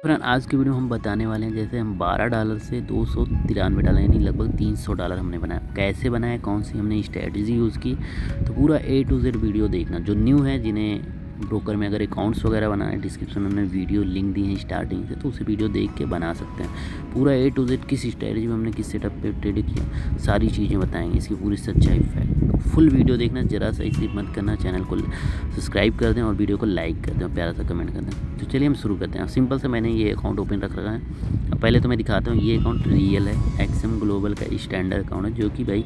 Friend आज की video हम बताने वाले हैं जैसे हम $12 से $293 यानी लगभग $300 हमने बनाया। कैसे बनाया, कौन सी हमने स्ट्रेटजी यूज़ की, तो पूरा A to Z वीडियो देखना। जो न्यू है, जिन्हें ब्रोकर में अगर अकाउंट्स वगैरह बनाना है, डिस्क्रिप्शन में हमने वीडियो लिंक दी है स्टार्टिंग से, तो उसे वीडियो देख के बना सकते हैं। पूरा A to Z किस स्ट्रेटजी में हमने किस सेटअप पे ट्रेड किया, सारी चीज़ें बताएंगे, इसकी पूरी सच्चाई फैक्ट। फुल वीडियो देखना, जरा सा स्किप मत करना। चैनल को सब्सक्राइब कर दें और वीडियो को लाइक कर दें और प्यारा सा कमेंट कर दें। तो चलिए हम शुरू करते हैं। सिंपल से मैंने ये अकाउंट ओपन रख रखा है। अब पहले तो मैं दिखाता हूँ, ये अकाउंट रियल है, एक्सएम ग्लोबल का स्टैंडर्ड अकाउंट है, जो कि भाई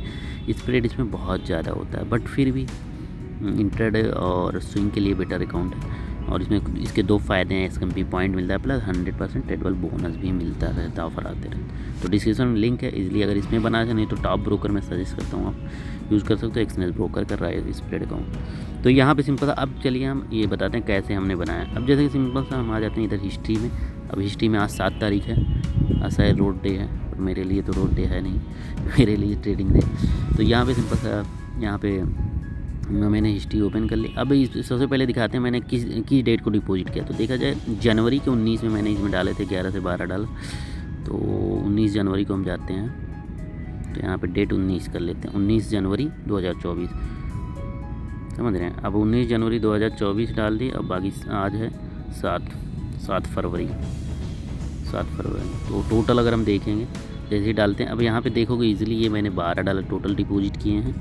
स्प्रेड इसमें बहुत ज़्यादा होता है, बट फिर भी इंट्राडे और स्विंग के लिए बेटर अकाउंट है। और इसमें इसके दो फ़ायदे हैं, एसएमपी पॉइंट मिलता है प्लस 100% ट्रेडेबल बोनस भी मिलता रहता है, ऑफर आते रहते। तो डिस्क्रिप्शन में लिंक है, इसलिए अगर इसमें बनाना चाहिए, नहीं तो टॉप ब्रोकर में सजेस्ट करता हूँ आप यूज़ कर सकते हो। एक्सचेंज ब्रोकर कर रहा है स्प्रेड अकाउंट। तो यहाँ पे सिंपल सा, अब चलिए हम ये बताते हैं कैसे हमने बनाया। अब जैसे कि सिंपल सा हम आ जाते हैं इधर हिस्ट्री में। अब हिस्ट्री में आज 7 तारीख है, आज शायद रोड डे है, पर मेरे लिए तो रोड डे है नहीं, मेरे लिए ट्रेडिंग डे। तो यहाँ पे सिंपल सा, यहाँ पे मैंने हिस्ट्री ओपन कर ली। अब सबसे पहले दिखाते हैं मैंने किस डेट को डिपॉजिट किया। तो देखा जाए जनवरी के 19 में मैंने इसमें डाले थे, 11 से 12 डाल। तो 19 जनवरी को हम जाते हैं, तो यहाँ पे डेट 19 कर लेते हैं, 19 जनवरी 2024, समझ रहे हैं। अब 19 जनवरी 2024 डाल दी। अब बाकी आज है 7 फरवरी। तो टोटल अगर हम देखेंगे, जैसे ही डालते हैं, अब यहाँ पे देखोगे ईजिली ये मैंने $12 टोटल डिपॉजिट किए हैं,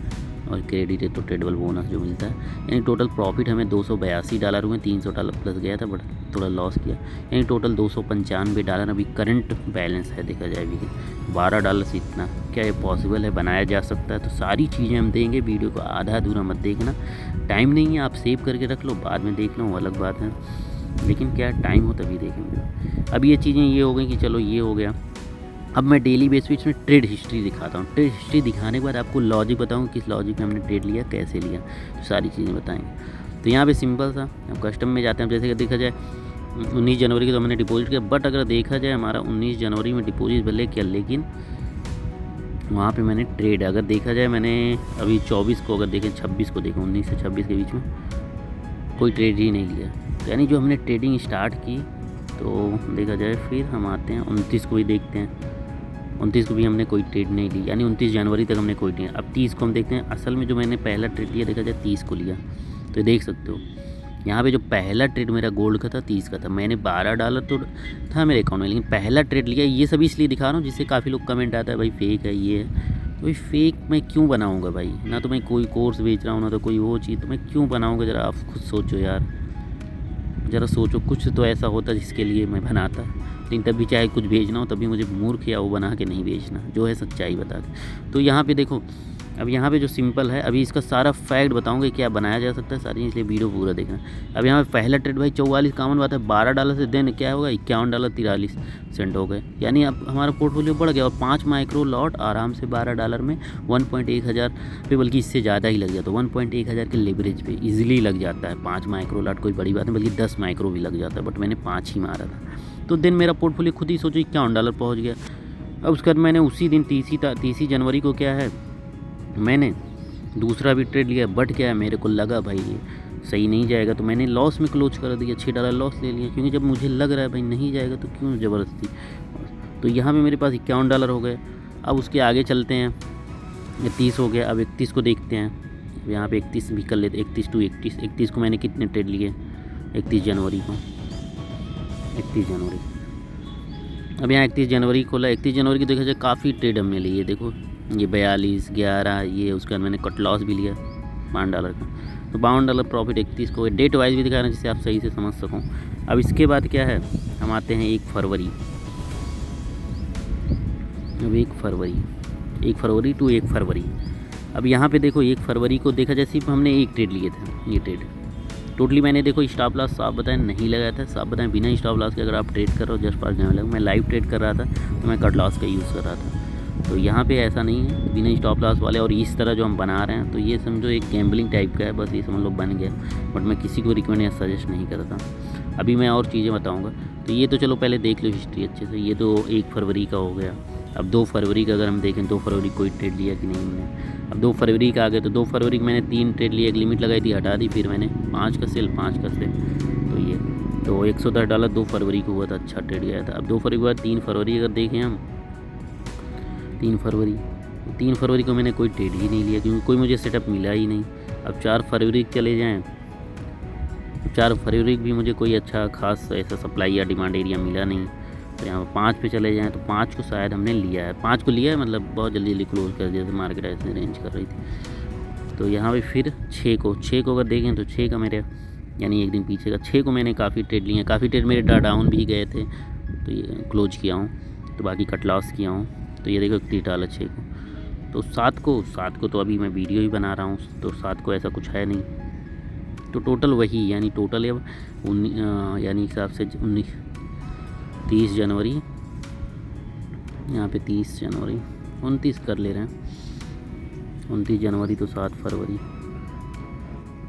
और क्रेडिट है तो ट्रेडेबल बोनस जो मिलता है। यानी टोटल प्रॉफिट हमें $282 हुए, $300 प्लस गया था, बट थोड़ा लॉस किया। यानी टोटल $295 अभी करंट बैलेंस है। देखा जाए भी $12 से इतना क्या ये पॉसिबल है, बनाया जा सकता है। तो सारी चीज़ें हम देंगे, वीडियो को आधा अधूरा मत देखना। टाइम नहीं है, आप सेव करके रख लो, बाद में देख लो, वो अलग बात है, लेकिन क्या टाइम हो तभी देखेंगे। अब ये चीज़ें ये हो गई कि चलो ये हो गया। अब मैं डेली बेस पे इसमें ट्रेड हिस्ट्री दिखाता हूँ। ट्रेड हिस्ट्री दिखाने के बाद आपको लॉजिक बताऊँ, किस लॉजिक में हमने ट्रेड लिया, कैसे लिया, तो सारी चीज़ें बताएंगे। तो यहाँ पे सिंपल सा अब कस्टम में जाते हैं। जैसे कि देखा जाए 19 जनवरी को तो मैंने डिपॉजिट किया, बट अगर देखा जाए हमारा 19 जनवरी में डिपॉजिट भले किया, लेकिन वहाँ पे मैंने ट्रेड अगर देखा जाए, मैंने अभी 24 को अगर देखें, 26 को देखें, 19 से 26 के बीच में कोई ट्रेड ही नहीं लिया। तो यानी जो हमने ट्रेडिंग स्टार्ट की, तो देखा जाए फिर हम आते हैं 29 को ही देखते हैं। 29 को भी हमने कोई ट्रेड नहीं ली, यानी 29 जनवरी तक हमने कोई ट्रेड। अब 30 को हम देखते हैं। असल में जो मैंने पहला ट्रेड लिया, देखा जाए 30 को लिया, तो देख सकते हो यहाँ पे जो पहला ट्रेड मेरा गोल्ड का था 30 का था। मैंने $12 तो था मेरे अकाउंट में, लेकिन पहला ट्रेड लिया। ये सभी इसलिए दिखा रहा हूँ जिससे काफ़ी लोग कमेंट आता है भाई फेक है ये है। तो भाई फेक मैं क्यों बनाऊँगा भाई, ना तो मैं कोई कोर्स बेच रहा हूँ, ना तो कोई वो चीज़, तो मैं क्यों बनाऊँगा। ज़रा आप खुद सोचो यार, ज़रा सोचो। कुछ तो ऐसा होता जिसके लिए मैं बनाता, लेकिन तभी चाहे कुछ भेजना हो, तभी मुझे मूर्ख या वो बना के नहीं बेचना, जो है सच्चाई बता के। तो यहाँ पे देखो, अब यहाँ पे जो सिंपल है, अभी इसका सारा फैक्ट बताऊंगा क्या बनाया जा सकता है सारी, इसलिए वीडियो पूरा देखना। अब यहाँ पे पहला ट्रेड भाई 44 कामन बात है, $12 से देन क्या होगा, $51.43 हो गए। यानी अब हमारा पोर्टफोलियो बढ़ गया, और 5 माइक्रो लॉट आराम से $12 में 1.1 हज़ार पे, बल्कि इससे ज़्यादा ही लग जाता है। 1.1 हज़ार के लेवरेज पे ईजिली लग जाता है। 5 माइक्रो लॉट कोई बड़ी बात नहीं, बल्कि 10 माइक्रो भी लग जाता है, बट मैंने 5 ही मारा था। तो दिन मेरा पोर्टफोलियो खुद ही सोचो $51 पहुँच गया। अब उसके बाद मैंने उसी दिन 30 जनवरी को क्या है, मैंने दूसरा भी ट्रेड लिया, बट क्या है मेरे को लगा भाई ये सही नहीं जाएगा, तो मैंने लॉस में क्लोज कर दिया, $6 लॉस ले लिया। क्योंकि जब मुझे लग रहा है भाई नहीं जाएगा, तो क्यों ज़बरदस्ती। तो यहाँ पे मेरे पास $51 हो गए। अब उसके आगे चलते हैं, 30 हो गया। अब 31 को देखते हैं, यहाँ पे 31 भी कर लेते, 31 to 31 को मैंने कितने ट्रेड लिए, 31 जनवरी को, 31 जनवरी। अब यहाँ 31 जनवरी खोला, 31 जनवरी की देखा जाए काफ़ी ट्रेड हमने लिए। देखो ये 42, 11, ये उसके बाद मैंने कट लॉस भी लिया $52 का। तो $52 प्रॉफिट 31 को। डेट वाइज भी दिखा रहे हैं जिससे आप सही से समझ सको। अब इसके बाद क्या है, हम आते हैं 1 फरवरी। अब 1 फरवरी टू 1 फरवरी। अब यहाँ पे देखो 1 फरवरी को देखा जाए सिर्फ हमने एक ट्रेड लिए थे। ये ट्रेड टोटली मैंने देखो स्टॉप लॉस साफ बताया नहीं लगाया था। साफ बताएं बिना स्टॉप लॉस के अगर आप ट्रेड कर रहे हो, जस्ट पास जाने लगा, मैं लाइव ट्रेड कर रहा था, तो मैं कट लॉस का यूज़ कर रहा था। तो यहाँ पे ऐसा नहीं है बिना स्टॉप लॉस वाले। और इस तरह जो हम बना रहे हैं, तो ये समझो एक गैम्बलिंग टाइप का है, बस ये समझ लो बन गया। बट मैं किसी को रिकमेंड या सजेस्ट नहीं करता। अभी मैं और चीज़ें बताऊँगा। तो ये तो चलो पहले देख लो हिस्ट्री अच्छे से। ये तो 1 फरवरी का हो गया। अब 2 फरवरी का अगर हम देखें, 2 फरवरी कोई ट्रेड लिया कि नहीं हमने। अब 2 फरवरी का आ गया, तो 2 फरवरी को मैंने 3 ट्रेड लिए, एक लिमिट लगाई थी, हटा दी, फिर मैंने 5 का सेल, 5 का सेल। तो ये तो $110 2 फरवरी को हुआ था, अच्छा ट्रेड गया था। अब 2 फरवरी के बाद 3 फरवरी अगर देखें हम, 3 फरवरी को मैंने कोई ट्रेड ही नहीं लिया क्योंकि कोई मुझे सेटअप मिला ही नहीं। अब 4 फरवरी चले जाएँ, 4 फरवरी भी मुझे कोई अच्छा खास ऐसा सप्लाई या डिमांड एरिया मिला नहीं। तो यहाँ 5 पे चले जाएँ तो 5 को शायद हमने लिया है, 5 को लिया है, मतलब बहुत जल्दी क्लोज कर दिया था, मार्केट ऐसे रेंज कर रही थी। तो यहाँ पे फिर 6 को अगर देखें तो 6 का मेरे यानी एक दिन पीछे का 6 को मैंने काफ़ी ट्रेड लिए हैं, काफ़ी ट्रेड मेरे डाउन भी गए थे, तो ये क्लोज किया हूँ, तो बाकी कट लॉस किया हूँ। तो ये देखो $31 6 को। तो 7 को तो अभी मैं वीडियो ही बना रहा हूँ, तो 7 को ऐसा कुछ है नहीं। तो टोटल वही यानी टोटल अब यानी हिसाब से 30 जनवरी, यहाँ पे 30 जनवरी 29 कर ले रहे हैं, 29 जनवरी तो 7 फरवरी,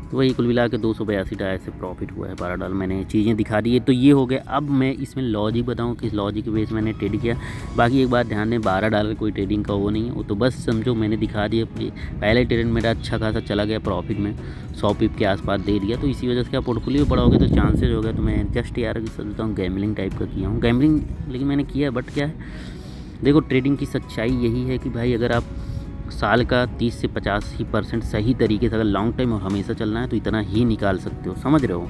तो वही कुल मिला के $282 से प्रॉफिट हुआ है। $12 मैंने चीज़ें दिखा दी है। तो ये हो गया। अब मैं इसमें लॉजिक बताऊँ किस लॉजिक के बेस मैंने ट्रेड किया। बाकी एक बात ध्यान दें, $12 कोई ट्रेडिंग का वो नहीं है, वो तो बस समझो मैंने दिखा दिया। पहले ट्रेड मेरा अच्छा खासा चला गया, प्रॉफिट में 100 पिप के आसपास दे दिया, तो इसी वजह से क्या पोर्टफोलियो बड़ा हो गया, तो चांसेज हो गया। तो मैं जस्ट यार सोचता हूँ गैमलिंग टाइप का किया हूँ, गैमलिंग लेकिन मैंने किया। बट क्या है, देखो ट्रेडिंग की सच्चाई यही है कि भाई अगर आप साल का 30 से 85% सही तरीके से अगर लॉन्ग टाइम और हमेशा चलना है तो इतना ही निकाल सकते हो, समझ रहे हो।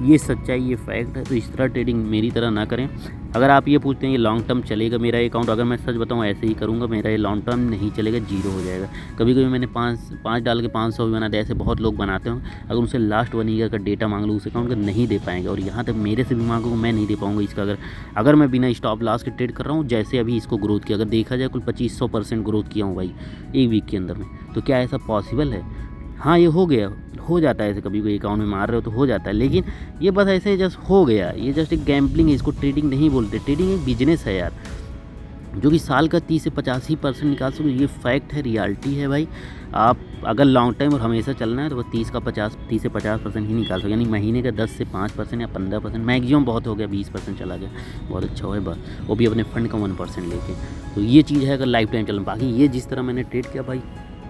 ये सच्चाई, ये फैक्ट है। तो इस तरह ट्रेडिंग मेरी तरह ना करें। अगर आप ये पूछते हैं ये लॉन्ग टर्म चलेगा मेरा अकाउंट, अगर मैं सच बताऊं ऐसे ही करूंगा, मेरा ये लॉन्ग टर्म नहीं चलेगा, जीरो हो जाएगा। कभी कभी मैंने $5 के 500 भी बना दिया, ऐसे बहुत लोग बनाते हैं। अगर उनसे लास्ट 1 ईयर का डेटा मांग लूँ उस अकाउंट का, नहीं दे पाएंगे। और यहाँ तक मेरे से भी मांगूंगा, मैं नहीं दे पाऊँगा इसका। अगर मैं बिना स्टॉप लॉस के ट्रेड कर रहा हूँ, जैसे अभी इसको ग्रोथ किया, अगर देखा जाए कुल 2500% ग्रोथ किया हूँ भाई एक वीक के अंदर में, तो क्या ऐसा पॉसिबल है? हाँ, ये हो गया, हो जाता है ऐसे, कभी कोई अकाउंट में मार रहे हो तो हो जाता है। लेकिन ये बस ऐसे जस्ट हो गया, ये जस्ट एक गैम्बलिंग है, इसको ट्रेडिंग नहीं बोलते। ट्रेडिंग एक बिजनेस है यार, जो कि साल का 30 से 85% निकाल सको, ये फैक्ट है, रियलिटी है भाई। आप अगर लॉन्ग टाइम और हमेशा चलना है तो वो 30 से 50% ही निकाल सको, यानी महीने का 10 से 5% या 15%, मैक्सिमम बहुत हो गया 20% चला गया, बहुत अच्छा हुआ बस, वो भी अपने फंड का 1% लेके। तो ये चीज़ है अगर लाइफ टाइम चलना। बाकी ये जिस तरह मैंने ट्रेड किया भाई,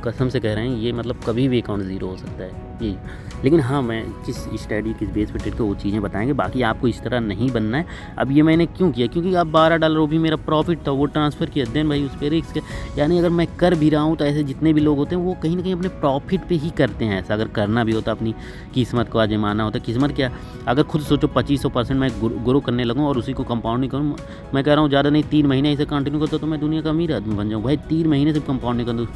कसम से कह रहे हैं, ये मतलब कभी भी अकाउंट ज़ीरो हो सकता है ये। लेकिन हाँ, मैं किस स्टडी किस बेस पे ट्रेड को वो चीज़ें बताएंगे। बाकी आपको इस तरह नहीं बनना है। अब ये मैंने क्यों किया, क्योंकि अब $12 वो भी मेरा प्रॉफिट था, वो ट्रांसफ़र किया। देन भाई उस पर रिस्क, यानी अगर मैं कर भी रहा हूँ तो ऐसे जितने भी लोग होते हैं वो कहीं ना कहीं अपने प्रॉफिट पे ही करते हैं। ऐसा अगर करना भी होता, अपनी किस्मत को आजमाना होता। किस्मत क्या, अगर खुद सोचो 2500% मैं ग्रो करने लगूँ और उसी को कंपाउंडिंग करूँ, मैं कह रहा हूँ ज़्यादा नहीं 3 महीने ऐसे कंटिन्यू करता तो मैं दुनिया का अमीर आदमी बन जाऊँ भाई। 3 महीने से कंपाउंडिंग करूँ,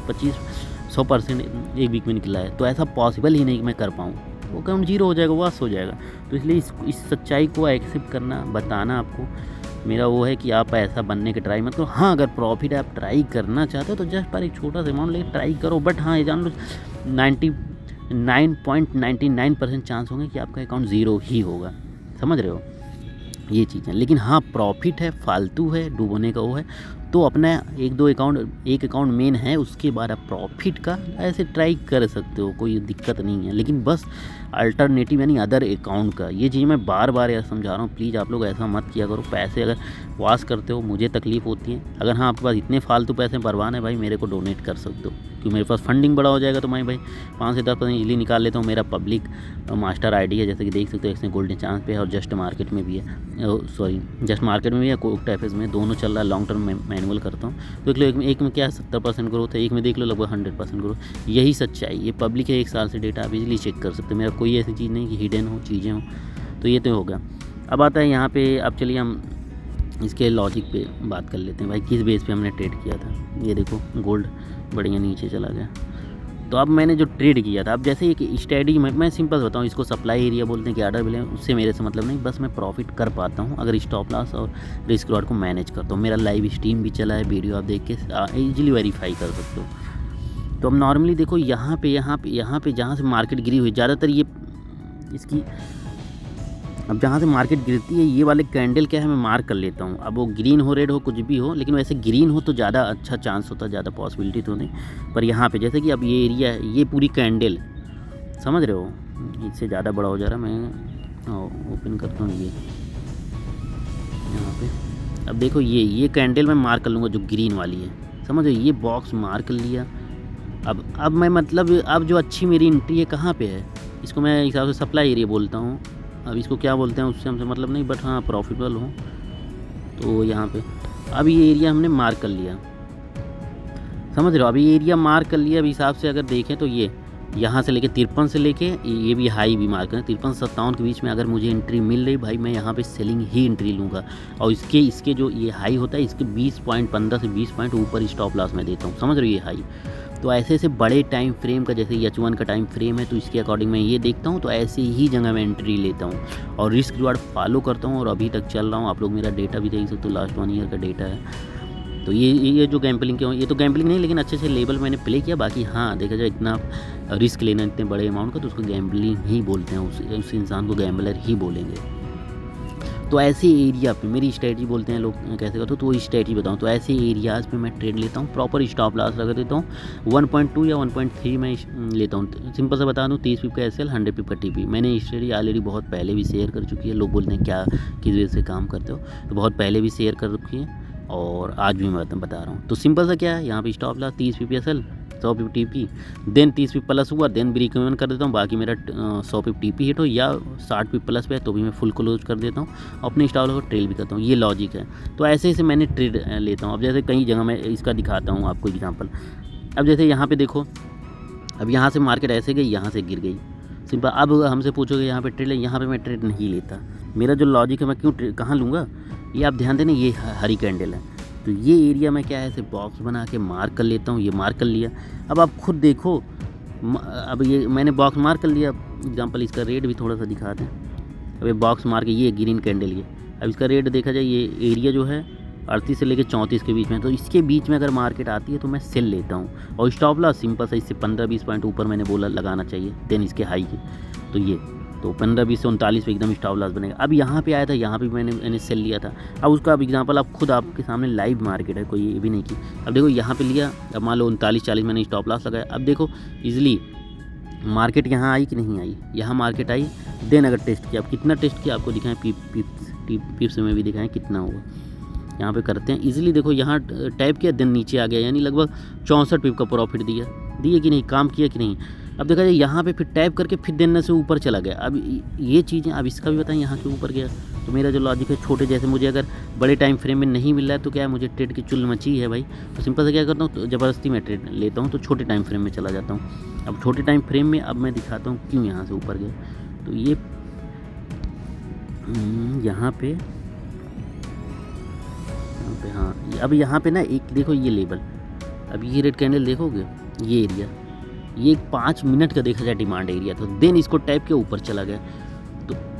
100% एक वीक में निकला है, तो ऐसा पॉसिबल ही नहीं कि मैं कर पाऊँ। वो अकाउंट जीरो हो जाएगा, वास हो जाएगा। तो इसलिए इस सच्चाई को एक्सेप्ट करना, बताना आपको मेरा वो है कि आप ऐसा बनने के ट्राई मत करो। हाँ, अगर प्रॉफिट आप ट्राई करना चाहते हो तो जस्ट पर एक छोटा सा अमाउंट लेकर ट्राई करो। बट हाँ, ये जान लो 99.99% चांस होंगे कि आपका अकाउंट ज़ीरो ही होगा, समझ रहे हो ये चीज़ें। लेकिन हाँ, प्रॉफिट है, फालतू है, डूबने का वो है, तो अपना एक अकाउंट मेन है, उसके बाद आप प्रॉफिट का ऐसे ट्राई कर सकते हो, कोई दिक्कत नहीं है। लेकिन बस अल्टरनेटिव यानी अदर अकाउंट का, ये चीज़ मैं बार बार यार समझा रहा हूँ। प्लीज़ आप लोग ऐसा मत किया करो। पैसे अगर वाश करते हो, मुझे तकलीफ़ होती है। अगर हाँ आपके पास इतने फालतू पैसे बर्बाद है भाई, मेरे को डोनेट कर सकते हो, क्योंकि मेरे पास फंडिंग बड़ा हो जाएगा तो मैं भाई 5 से 10% इजीली निकाल लेता हूँ। मेरा पब्लिक मास्टर आईडी है, जैसे कि देख सकते हो, इसमें गोल्डन चांस पे है और जस्ट मार्केट में भी है। जस्ट मार्केट में भी है, कोक टैफेस में, दोनों चल रहा है। लॉन्ग टर्म में मैनुअल करता हूँ, तो एक में क्या है 70% ग्रोथ है, एक में देख लो लगभग 100% ग्रोथ। यही सच्चाई, ये पब्लिक है, 1 साल से डेटा आप इजीली चेक कर सकते हो। मेरा कोई ऐसी चीज़ नहीं कि हिडन हो चीज़ें हो। तो ये तो हो गया। अब आता है यहाँ पे, अब चलिए हम इसके लॉजिक पे बात कर लेते हैं भाई, किस बेस पे हमने ट्रेड किया था। ये देखो गोल्ड बढ़िया नीचे चला गया। तो अब मैंने जो ट्रेड किया था, अब जैसे एक स्टडी में मैं सिंपल बताऊँ, इसको सप्लाई एरिया बोलते हैं कि ऑर्डर मिले, उससे मेरे से मतलब नहीं। बस मैं प्रॉफिट कर पाता हूँ अगर स्टॉप लॉस और रिस्क रिवॉर्ड को मैनेज करता हूँ। मेरा लाइव स्ट्रीम भी चला है, वीडियो आप देख के ईजिली वेरीफाई कर सकते हो। तो अब नॉर्मली देखो यहाँ पे जहाँ से मार्केट गिरी हुई, ज़्यादातर ये इसकी, अब जहाँ से मार्केट गिरती है, ये वाले कैंडल क्या है, मैं मार्क कर लेता हूँ। अब वो ग्रीन हो, रेड हो, कुछ भी हो, लेकिन वैसे ग्रीन हो तो ज़्यादा अच्छा चांस होता है, ज़्यादा पॉसिबिलिटी तो नहीं। पर यहाँ पे जैसे कि अब ये एरिया है, ये पूरी कैंडल, समझ रहे हो, इससे ज़्यादा बड़ा हो जा रहा है। मैं ओपन करता हूँ ये यहाँ पे। अब देखो ये कैंडल मैं मार्क कर लूँगा जो ग्रीन वाली है, समझ रहे हो, ये बॉक्स मार्क कर लिया। अब मैं मतलब अब जो अच्छी मेरी एंट्री है कहाँ पे है, इसको मैं हिसाब से सप्लाई एरिया बोलता हूँ। अब इसको क्या बोलते हैं उससे हमसे मतलब नहीं, बट हाँ प्रॉफिटेबल हो। तो यहाँ पे अब ये एरिया हमने मार्क कर लिया, समझ रहे हो। अभी एरिया मार्क कर लिया, अब हिसाब से अगर देखें तो ये यहाँ से लेके 53 से लेके ये भी हाई भी मार्क है 53-57 के बीच में अगर मुझे एंट्री मिल रही भाई, मैं यहाँ पे सेलिंग ही एंट्री लूँगा। और इसके जो ये हाई होता है इसके 15 से 20 पॉइंट ऊपर स्टॉप लॉस मैं देता हूँ, समझ रहे हो ये हाई। तो ऐसे ऐसे बड़े टाइम फ्रेम का, जैसे H1 का टाइम फ्रेम है तो इसके अकॉर्डिंग मैं ये देखता हूँ, तो ऐसे ही जगह मैं एंट्री लेता हूँ और रिस्क रिवार्ड फॉलो करता हूँ और अभी तक चल रहा हूँ। आप लोग मेरा डेटा भी देख सकते हो, लास्ट 1 ईयर का डेटा है। तो ये जो गैम्बलिंग के, ये तो गैम्बलिंग नहीं लेकिन अच्छे से लेवल मैंने प्ले किया। बाकी हाँ देखा जाए इतना रिस्क लेना इतने बड़े अमाउंट का तो उसको गैम्बलिंग ही बोलते हैं, उस इंसान को गैम्बलर ही बोलेंगे। तो ऐसे एरिया पे मेरी स्ट्रेटजी बोलते हैं लोग कैसे करते हो, तो वो स्ट्रेटजी बताऊँ। तो ऐसे एरियाज़ पे मैं ट्रेड लेता हूँ, प्रॉपर स्टॉप लॉस लगा देता हूँ। 1.2 या 1.3 मैं लेता हूँ। सिंपल सा बता दूँ, 30 पिप का SL, 100 पिप का TP। मैंने स्ट्रेटजी ऑलरेडी बहुत पहले भी शेयर कर चुकी है। लोग बोलते हैं क्या किस वजह से काम करते हो, तो बहुत पहले भी शेयर कर रखी है और आज भी मैं बता रहा हूँ। तो सिंपल सा क्या है, यहाँ पे स्टॉप लॉस 30 पिप SL, 100 पिप TP, देन 30 पिप प्लस हुआ देन भी रिकमेंड कर देता हूँ। बाकी मेरा 100 पिप TP हिट हो या 60 पिप प्लस पे है तो भी मैं फुल क्लोज कर देता हूँ, अपने स्टॉप लॉस को ट्रेल भी करता हूँ। ये लॉजिक है। तो ऐसे ऐसे मैंने ट्रेड लेता हूँ। अब जैसे कई जगह मैं इसका दिखाता हूँ आपको एग्जाम्पल। अब जैसे यहाँ पर देखो, अब यहाँ से मार्केट ऐसे गई, यहाँ से गिर गई, सिंपल। अब हमसे पूछोगे यहाँ पे ट्रेड ले, यहाँ पे मैं ट्रेड नहीं लेता। मेरा जो लॉजिक है मैं क्यों कहाँ लूँगा, ये आप ध्यान देना, ये हरी कैंडल है तो ये एरिया में क्या है, ऐसे बॉक्स बना के मार्क कर लेता हूँ। ये मार्क कर लिया, अब आप खुद देखो, अब ये मैंने बॉक्स मार्क कर लिया। एग्जांपल इसका रेट भी थोड़ा सा दिखा दें। अब ये बॉक्स मार्क, ये ग्रीन कैंडल, ये अब इसका रेट देखा जाए, ये एरिया जो है 38 से लेकर 34 के बीच में, तो इसके बीच में अगर मार्केट आती है तो मैं सेल लेता हूँ। और स्टॉप लॉस सिंपल से इससे 15-20 पॉइंट ऊपर मैंने बोला लगाना चाहिए, देन इसके हाई के। तो ये तो 15-20 से 39 पे एकदम स्टॉप लॉस बनेगा। अब यहाँ पे आया था, यहाँ पे मैंने सेल लिया था। अब उसका अब एग्जांपल आप खुद आपके सामने लाइव मार्केट है, कोई ये भी नहीं की। अब देखो यहाँ पे लिया, अब मान लो 39-40 मैंने स्टॉप लॉस लगाया। अब देखो इजली मार्केट यहाँ आई कि नहीं आई, यहाँ मार्केट आई, देन अगर टेस्ट किया, अब कितना टेस्ट किया आपको दिखाएं, पिप्स में भी दिखाएं कितना होगा। यहाँ पे करते हैं इजीली, देखो यहाँ टाइप किया देन नीचे आ गया, यानी लगभग 64 पिप का प्रॉफिट दिया कि नहीं, काम किया कि नहीं। अब देखा जाए यहाँ पे फिर टैप करके फिर देने से ऊपर चला गया। अब ये चीज़ें, अब इसका भी बताएं यहाँ के ऊपर गया। तो मेरा जो लॉजिक है, छोटे जैसे मुझे अगर बड़े टाइम फ्रेम में नहीं मिल रहा है तो क्या है, मुझे ट्रेड की चुल मची है भाई, तो सिंपल से क्या करता हूँ, तो ज़बरदस्ती में ट्रेड लेता हूँ, तो छोटे टाइम फ्रेम में चला जाता हूँ। अब छोटे टाइम फ्रेम में अब मैं दिखाता हूँ क्यों यहाँ से ऊपर गया। तो ये यहाँ पे हाँ, अब यहाँ पे ना एक देखो ये लेवल, अब ये रेड कैंडल देखोगे, ये एरिया, ये 5 मिनट का देखा जाए डिमांड एरिया था, देन इसको टैप के ऊपर चला गया।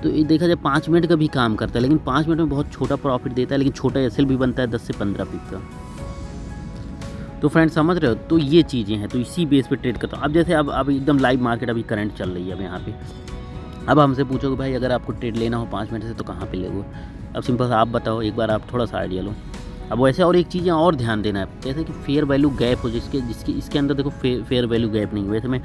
तो ये देखा जाए 5 मिनट का भी काम करता है, लेकिन 5 मिनट में बहुत छोटा प्रॉफिट देता है, लेकिन छोटा SL भी बनता है 10 से 15 पिप का। तो फ्रेंड्स समझ रहे हो, तो ये चीज़ें हैं, तो इसी बेस पे ट्रेड करता हूँ। अब जैसे अब एकदम लाइव मार्केट अभी करंट चल रही है अब यहाँ पे। अब हमसे पूछोगे भाई अगर आपको ट्रेड लेना हो 5 मिनट से तो कहाँ पे लोगे। अब सिंपल सा आप बताओ, एक बार आप थोड़ा सा आइडिया लो। अब वैसे और एक चीज़ें और ध्यान देना है, जैसे कि फेयर वैल्यू गैप हो, जिसके इसके अंदर देखो फेयर वैल्यू गैप नहीं। वैसे मैं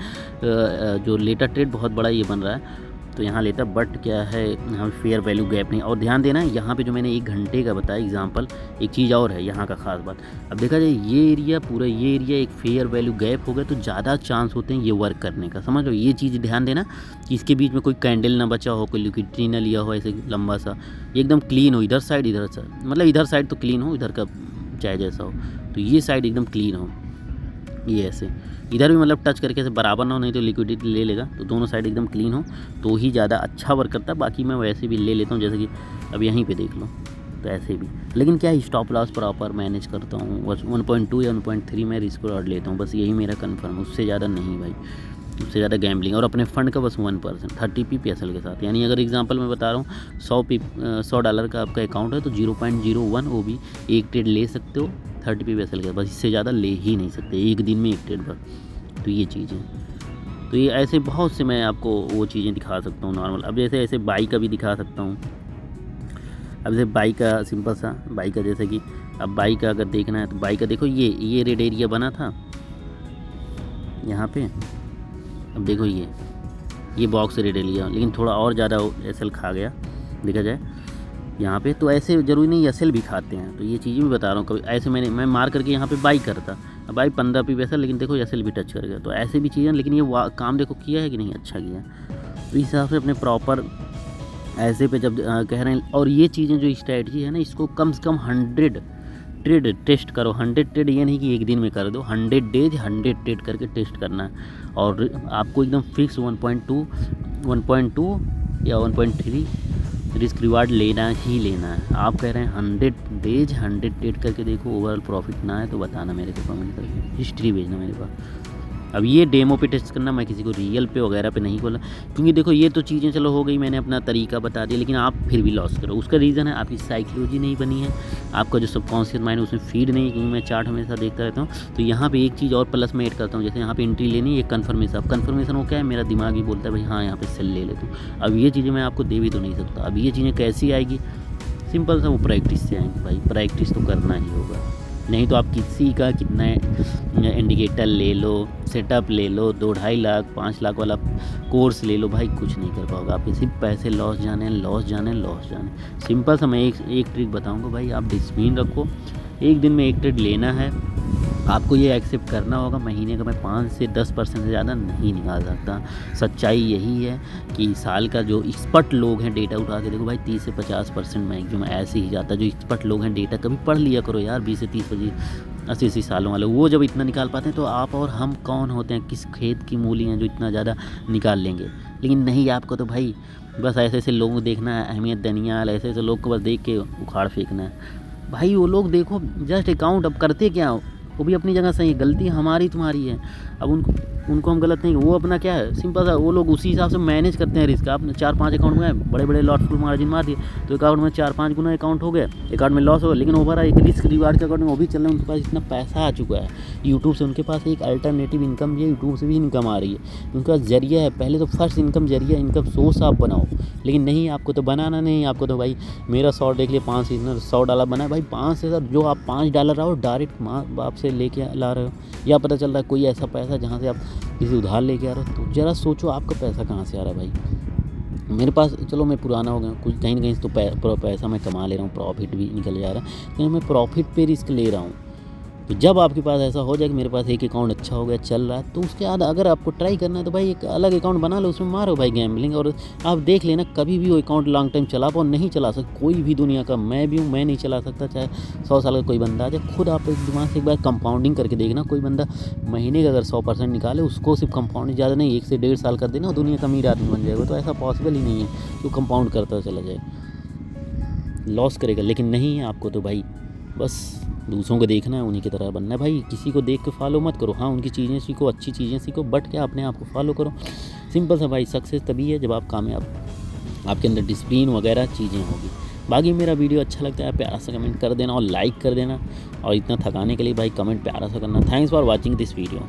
जो लेटर ट्रेड बहुत बड़ा ये बन रहा है तो यहाँ लेता, बट क्या है यहाँ फेयर वैल्यू गैप नहीं। और ध्यान देना है यहाँ पे जो मैंने 1 घंटे का बताया एग्जांपल, एक चीज़ और है यहाँ का खास बात। अब देखा जाए ये एरिया, पूरा ये एरिया एक फेयर वैल्यू गैप हो गया तो ज़्यादा चांस होते हैं ये वर्क करने का, समझ लो। ये चीज़ ध्यान देना कि इसके बीच में कोई कैंडल ना बचा हो, कोई लिक्विडिटी ना लिया हो ऐसे लंबा सा, एकदम क्लीन हो, इधर साइड मतलब इधर साइड तो क्लीन हो, इधर का चाहे जैसा हो, तो ये साइड एकदम क्लीन हो, ये ऐसे इधर भी मतलब टच करके ऐसे बराबर ना हो, नहीं तो लिक्विडिटी ले लेगा। तो दोनों साइड एकदम क्लीन हो तो ही ज़्यादा अच्छा वर्क करता है। बाकी मैं वैसे भी ले लेता हूँ, जैसे कि अब यहीं पे देख लो, तो ऐसे भी। लेकिन क्या है, स्टॉप लॉस प्रॉपर मैनेज करता हूँ, बस 1.2 या 1.3 मैं रिस्क रिवॉर्ड लेता हूँ, बस यही मेरा कन्फर्म, उससे ज़्यादा नहीं भाई, उससे ज़्यादा गैम्बलिंग। और अपने फ़ंड का बस 1%, 30 पिप SL के साथ। यानी अगर एग्जांपल मैं बता रहा हूँ $100 का आपका अकाउंट है तो 0.01 वो भी एक ट्रेड ले सकते हो 30 पिप SL के, बस इससे ज़्यादा ले ही नहीं सकते एक दिन में एक ट्रेड पर। तो ये चीज़ें, तो ये ऐसे बहुत से मैं आपको वो चीज़ें दिखा सकता हूँ नॉर्मल। अब जैसे ऐसे बाई का भी दिखा सकता हूँ। अब जैसे बाई का सिंपल सा बाई का, जैसे कि अब बाई का अगर देखना है तो बाई का देखो, ये रेड एरिया बना था यहाँ पे। अब देखो ये बॉक्स रेड एरिया, लेकिन थोड़ा और ज़्यादा SL खा गया देखा जाए यहाँ पे। तो ऐसे ज़रूरी नहीं SL भी खाते हैं, तो ये चीज़ें भी बता रहा हूँ। कभी ऐसे मैं मार करके यहाँ पे बाई करता, अब बाई 15 पिप SL, लेकिन देखो SL भी टच कर गया। तो ऐसे भी चीज़ें, लेकिन ये काम देखो किया है कि नहीं, अच्छा किया। तो इस हिसाब से अपने प्रॉपर ऐसे पे जब कह रहे हैं, और ये चीज़ें जो स्ट्रैटेजी है ना, इसको कम से कम 100 ट्रेड टेस्ट करो। 100 ट्रेड ये नहीं कि एक दिन में कर दो, 100 डेज 100 ट्रेड करके टेस्ट करना है। और आपको एकदम फिक्स 1.2 या 1.3 रिस्क रिवार्ड लेना ही लेना है। आप कह रहे हैं 100 डेज 100 ट्रेड करके देखो, ओवरऑल प्रॉफिट ना है तो बताना मेरे को कमेंट करके, हिस्ट्री भेजना मेरे पास। अब ये डेमो पे टेस्ट करना, मैं किसी को रियल पे वगैरह पे नहीं बोला, क्योंकि देखो ये तो चीज़ें चलो हो गई, मैंने अपना तरीका बता दिया, लेकिन आप फिर भी लॉस करो। उसका रीज़न है आपकी साइकोलॉजी नहीं बनी है, आपका जो सबकॉन्शियस माइंड उसमें फीड नहीं, क्योंकि मैं चार्ट हमेशा देखता रहता हूँ। तो यहाँ पे एक चीज़ और प्लस में ऐड करता हूँ, जैसे यहाँ पे एंट्री लेनी है, कन्फर्मेशन। अब कन्फर्मेशन वो क्या है, मेरा दिमाग ही बोलता है भाई हाँ यहाँ पे सेल ले लेता हूँ। अब ये चीज़ें मैं आपको दे भी तो नहीं सकता। अब ये चीज़ें कैसी आएगी, सिंपल सा वो प्रैक्टिस से आएंगी भाई, प्रैक्टिस तो करना ही होगा। नहीं तो आप किसी का कितना इंडिकेटर ले लो, सेटअप ले लो, 2-2.5 लाख 5 लाख वाला कोर्स ले लो, भाई कुछ नहीं कर पाओगे। आपके सिर्फ पैसे लॉस जाने लॉस जाने लॉस जाने। सिंपल सा मैं एक ट्रिक बताऊंगा भाई, आप डिसिप्लिन रखो। एक दिन में एक ट्रेड लेना है, आपको ये एक्सेप्ट करना होगा। महीने का मैं 5 से 10% से ज़्यादा नहीं निकाल सकता। सच्चाई यही है कि साल का जो एक्सपर्ट लोग हैं, डेटा उठा के देखो भाई, 30 से 50% मैक्सिमम ऐसे ही जाता है। जो एक्सपर्ट लोग हैं, डेटा कभी पढ़ लिया करो यार, 20 से 30 80 सालों वाले, वो जब इतना निकाल पाते हैं तो आप और हम कौन होते हैं, किस खेत की मूली हैं जो इतना ज़्यादा निकाल लेंगे। लेकिन नहीं, आपको तो भाई बस ऐसे ऐसे लोगों को देखना है, अहमियत दनियाल ऐसे ऐसे लोग को बस देख के उखाड़ फेंकना है। भाई वो लोग देखो जस्ट अकाउंट, अब करते क्या हो, वो भी अपनी जगह सही है, गलती हमारी तुम्हारी है। अब उनको हम गलत नहीं, वो अपना क्या है सिंपल सा, वो लोग उसी हिसाब से मैनेज करते हैं रिस्क। आपने 4-5 अकाउंट में बड़े बड़े लॉट फुल मार्जिन मार दिए तो अकाउंट में 4-5 गुना अकाउंट हो गया, अकाउंट में लॉस हो गया, लेकिन ओवरऑल एक रिस्क रिवार्ड के अकाउंट में वो भी चल रहे हैं, उनके पास इतना पैसा आ चुका है यूट्यूब से, उनके पास एक अल्टरनेटिव इनकम, ये यूट्यूब से भी इनकम आ रही है, उनका जरिया है। पहले तो फर्स्ट इनकम जरिया, इनकम सोर्स आप बनाओ। लेकिन नहीं, आपको तो बनाना नहीं, आपको तो भाई मेरा 100 देख लिए, 5 से $100 बना है भाई, 5 से सर जो आप $5 आओ डायरेक्ट माँ बाप से लेके ला रहे हो, या पता चल रहा है कोई ऐसा पैसा जहाँ से आप किसी उधार लेके आ रहे हो। तो ज़रा सोचो आपका पैसा कहाँ से आ रहा है भाई। मेरे पास चलो मैं पुराना हो गया, कुछ कहीं ना कहीं तो पैसा मैं कमा ले रहा हूँ, प्रॉफिट भी निकल जा रहा है, लेकिन मैं प्रॉफिट पे रिस्क ले रहा हूँ। तो जब आपके पास ऐसा हो जाए कि मेरे पास एक अकाउंट अच्छा हो गया, चल रहा है, तो उसके बाद अगर आपको ट्राई करना है तो भाई एक अलग अकाउंट बना लो, उसमें मारो भाई गैम्बलिंग। और आप देख लेना, कभी भी वो अकाउंट लॉन्ग टाइम चला पाओ नहीं चला सकता कोई भी दुनिया का, मैं भी हूँ, मैं नहीं चला सकता, चाहे 100 साल का कोई बंदा आ जाए। खुद आप एक दिमाग से एक बार कंपाउंडिंग करके देखना, कोई बंदा महीने का अगर 100% निकाले, उसको सिर्फ कंपाउंडिंग ज़्यादा नहीं 1 से 1.5 साल कर देना, दुनिया का अमीर आदमी बन जाएगा। तो ऐसा पॉसिबल ही नहीं है कि कंपाउंड करता चला जाए, लॉस करेगा। लेकिन नहीं है, आपको तो भाई बस दूसरों को देखना है, उन्हीं की तरह बनना है भाई। किसी को देख के फॉलो मत करो, हाँ उनकी चीज़ें सीखो, अच्छी चीज़ें सीखो, बट क्या अपने आप को फॉलो करो। सिंपल सा भाई, सक्सेस तभी है जब आप कामयाब, आपके अंदर डिसिप्लिन वगैरह चीज़ें होगी। बाकी मेरा वीडियो अच्छा लगता है प्यारा सा कमेंट कर देना और लाइक कर देना, और इतना थकाने के लिए भाई कमेंट प्यारा सा करना। Thanks for watching this video.